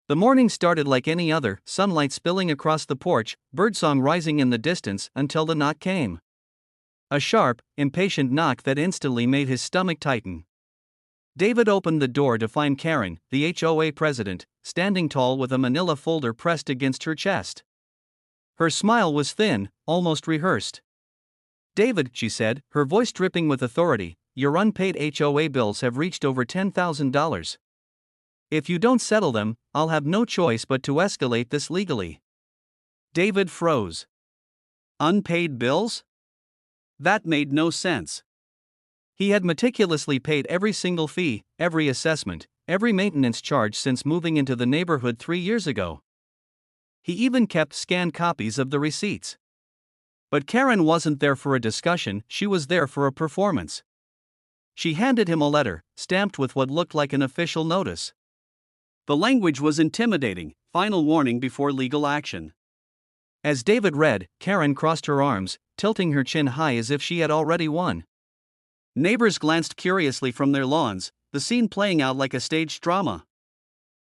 The morning started like any other, sunlight spilling across the porch, birdsong rising in the distance until the knock came. A sharp, impatient knock that instantly made his stomach tighten. David opened the door to find Karen, the HOA president, standing tall with a manila folder pressed against her chest. Her smile was thin, almost rehearsed. "David," she said, her voice dripping with authority, "your unpaid HOA bills have reached over $10,000. If you don't settle them, I'll have no choice but to escalate this legally." David froze. Unpaid bills? That made no sense. He had meticulously paid every single fee, every assessment, every maintenance charge since moving into the neighborhood 3 years ago. He even kept scanned copies of the receipts. But Karen wasn't there for a discussion, she was there for a performance. She handed him a letter, stamped with what looked like an official notice. The language was intimidating, final warning before legal action. As David read, Karen crossed her arms, tilting her chin high as if she had already won. Neighbors glanced curiously from their lawns, the scene playing out like a staged drama.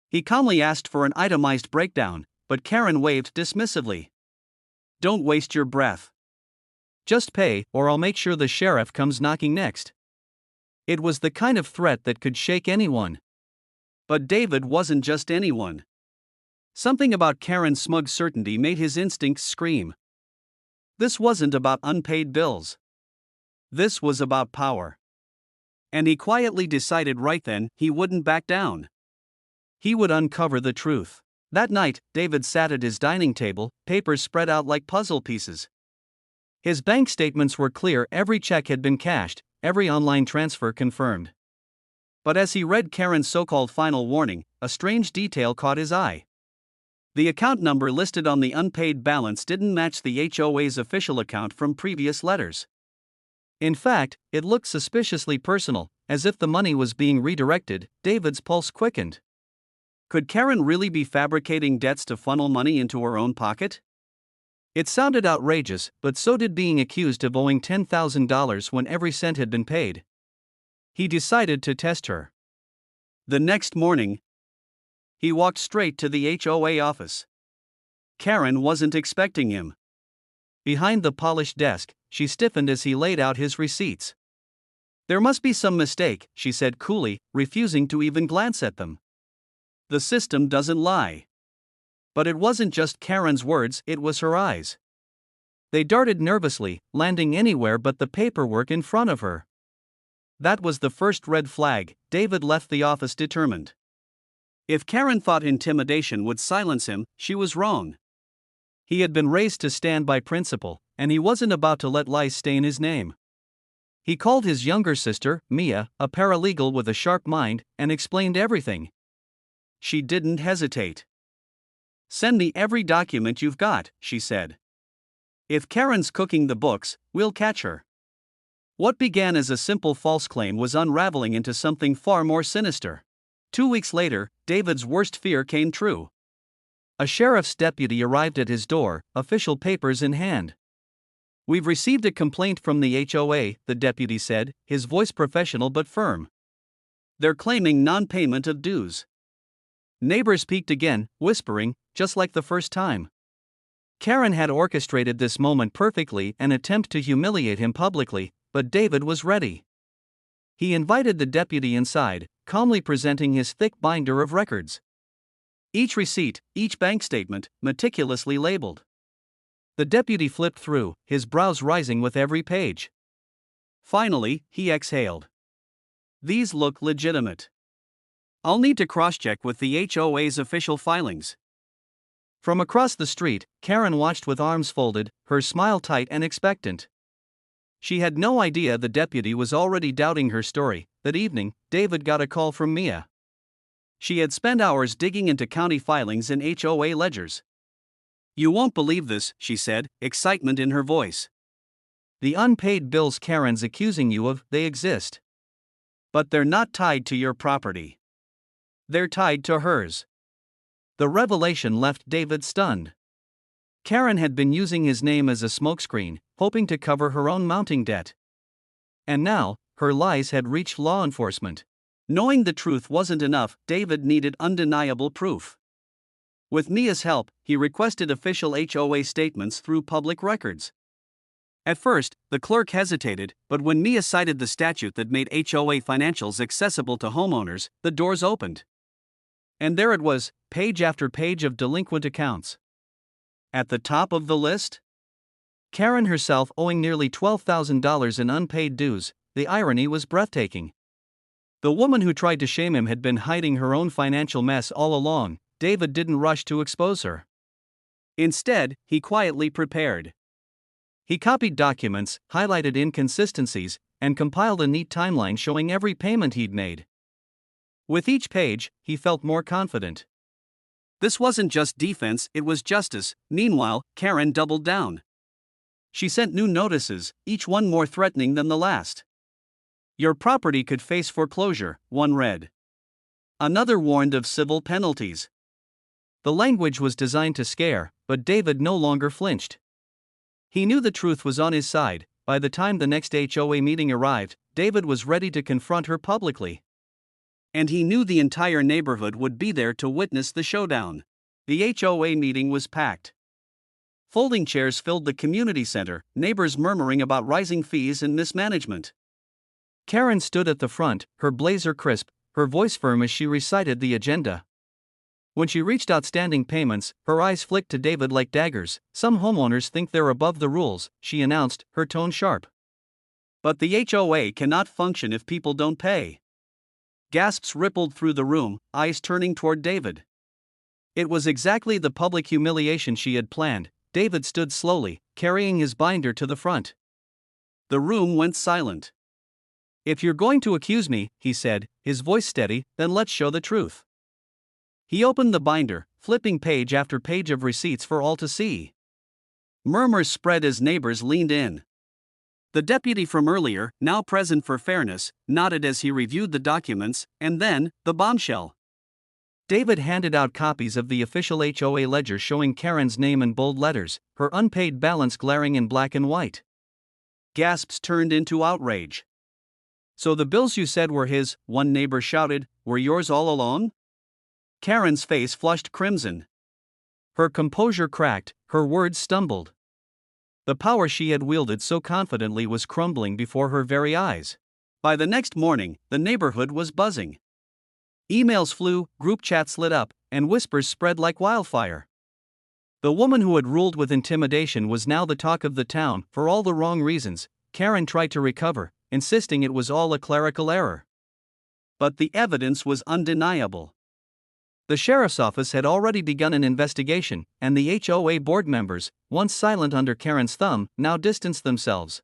He calmly asked for an itemized breakdown, but Karen waved dismissively. "Don't waste your breath. Just pay, or I'll make sure the sheriff comes knocking next." It was the kind of threat that could shake anyone. But David wasn't just anyone. Something about Karen's smug certainty made his instincts scream. This wasn't about unpaid bills. This was about power. And he quietly decided right then he wouldn't back down. He would uncover the truth. That night, David sat at his dining table, papers spread out like puzzle pieces. His bank statements were clear, every check had been cashed, every online transfer confirmed. But as he read Karen's so-called final warning, a strange detail caught his eye. The account number listed on the unpaid balance didn't match the HOA's official account from previous letters. In fact, it looked suspiciously personal, as if the money was being redirected. David's pulse quickened. Could Karen really be fabricating debts to funnel money into her own pocket? It sounded outrageous, but so did being accused of owing $10,000 when every cent had been paid. He decided to test her. The next morning, he walked straight to the HOA office. Karen wasn't expecting him. Behind the polished desk, she stiffened as he laid out his receipts. "There must be some mistake," she said coolly, refusing to even glance at them. "The system doesn't lie." But it wasn't just Karen's words, it was her eyes. They darted nervously, landing anywhere but the paperwork in front of her. That was the first red flag. David left the office determined. If Karen thought intimidation would silence him, she was wrong. He had been raised to stand by principle, and he wasn't about to let lies stain his name. He called his younger sister, Mia, a paralegal with a sharp mind, and explained everything. She didn't hesitate. "Send me every document you've got," she said. "If Karen's cooking the books, we'll catch her." What began as a simple false claim was unraveling into something far more sinister. 2 weeks later, David's worst fear came true. A sheriff's deputy arrived at his door, official papers in hand. "We've received a complaint from the HOA," the deputy said, his voice professional but firm. "They're claiming non-payment of dues." Neighbors peeked again, whispering, just like the first time. Karen had orchestrated this moment perfectly, an attempt to humiliate him publicly, but David was ready. He invited the deputy inside, calmly presenting his thick binder of records. Each receipt, each bank statement, meticulously labeled. The deputy flipped through, his brows rising with every page. Finally, he exhaled. "These look legitimate. I'll need to cross-check with the HOA's official filings." From across the street, Karen watched with arms folded, her smile tight and expectant. She had no idea the deputy was already doubting her story. That evening, David got a call from Mia. She had spent hours digging into county filings and HOA ledgers. "You won't believe this," she said, excitement in her voice. "The unpaid bills Karen's accusing you of, they exist. But they're not tied to your property. They're tied to hers." The revelation left David stunned. Karen had been using his name as a smokescreen, hoping to cover her own mounting debt. And now, her lies had reached law enforcement. Knowing the truth wasn't enough, David needed undeniable proof. With Mia's help, he requested official HOA statements through public records. At first, the clerk hesitated, but when Mia cited the statute that made HOA financials accessible to homeowners, the doors opened. And there it was, page after page of delinquent accounts. At the top of the list? Karen herself owing nearly $12,000 in unpaid dues. The irony was breathtaking. The woman who tried to shame him had been hiding her own financial mess all along. David didn't rush to expose her. Instead, he quietly prepared. He copied documents, highlighted inconsistencies, and compiled a neat timeline showing every payment he'd made. With each page, he felt more confident. This wasn't just defense, it was justice. Meanwhile, Karen doubled down. She sent new notices, each one more threatening than the last. Your property could face foreclosure, one read. Another warned of civil penalties. The language was designed to scare, but David no longer flinched. He knew the truth was on his side. By the time the next HOA meeting arrived, David was ready to confront her publicly. And he knew the entire neighborhood would be there to witness the showdown. The HOA meeting was packed. Folding chairs filled the community center, neighbors murmuring about rising fees and mismanagement. Karen stood at the front, her blazer crisp, her voice firm as she recited the agenda. When she reached outstanding payments, her eyes flicked to David like daggers. Some homeowners think they're above the rules, she announced, her tone sharp. But the HOA cannot function if people don't pay. Gasps rippled through the room, eyes turning toward David. It was exactly the public humiliation she had planned. David stood slowly, carrying his binder to the front. The room went silent. If you're going to accuse me, he said, his voice steady, then let's show the truth. He opened the binder, flipping page after page of receipts for all to see. Murmurs spread as neighbors leaned in. The deputy from earlier, now present for fairness, nodded as he reviewed the documents, and then, the bombshell. David handed out copies of the official HOA ledger showing Karen's name in bold letters, her unpaid balance glaring in black and white. Gasps turned into outrage. So the bills you said were his, one neighbor shouted, were yours all along? Karen's face flushed crimson. Her composure cracked, her words stumbled. The power she had wielded so confidently was crumbling before her very eyes. By the next morning, the neighborhood was buzzing. Emails flew, group chats lit up, and whispers spread like wildfire. The woman who had ruled with intimidation was now the talk of the town. For all the wrong reasons, Karen tried to recover, insisting it was all a clerical error. But the evidence was undeniable. The sheriff's office had already begun an investigation, and the HOA board members, once silent under Karen's thumb, now distanced themselves.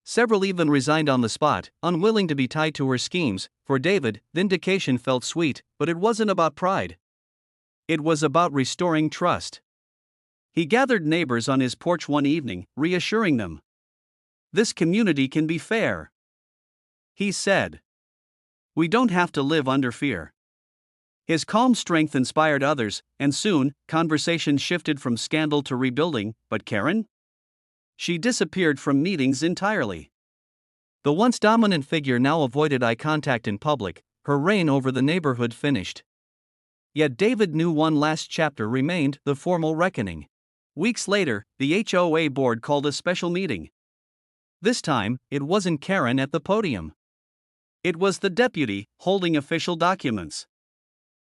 Several even resigned on the spot, unwilling to be tied to her schemes. For David, vindication felt sweet, but it wasn't about pride. It was about restoring trust. He gathered neighbors on his porch one evening, reassuring them. This community can be fair, he said. We don't have to live under fear. His calm strength inspired others, and soon, conversation shifted from scandal to rebuilding. But Karen? She disappeared from meetings entirely. The once dominant figure now avoided eye contact in public, her reign over the neighborhood finished. Yet David knew one last chapter remained, the formal reckoning. Weeks later, the HOA board called a special meeting. This time, it wasn't Karen at the podium. It was the deputy, holding official documents.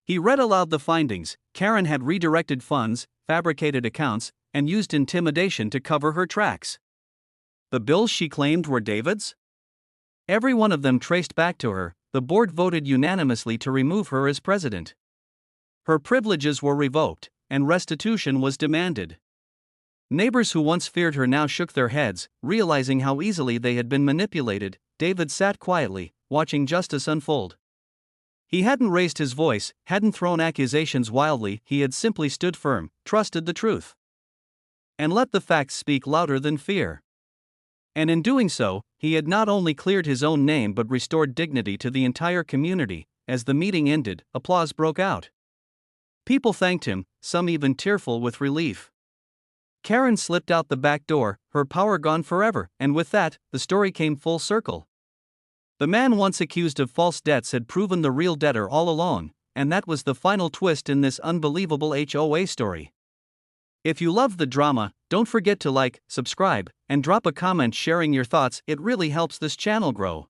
He read aloud the findings. Karen had redirected funds, fabricated accounts, and used intimidation to cover her tracks. The bills she claimed were David's? Every one of them traced back to her. The board voted unanimously to remove her as president. Her privileges were revoked, and restitution was demanded. Neighbors who once feared her now shook their heads, realizing how easily they had been manipulated. David sat quietly, watching justice unfold. He hadn't raised his voice, hadn't thrown accusations wildly, he had simply stood firm, trusted the truth. And let the facts speak louder than fear. And in doing so, he had not only cleared his own name but restored dignity to the entire community. As the meeting ended, applause broke out. People thanked him, some even tearful with relief. Karen slipped out the back door, her power gone forever, and with that, the story came full circle. The man once accused of false debts had proven the real debtor all along, and that was the final twist in this unbelievable HOA story. If you love the drama, don't forget to like, subscribe, and drop a comment sharing your thoughts. It really helps this channel grow.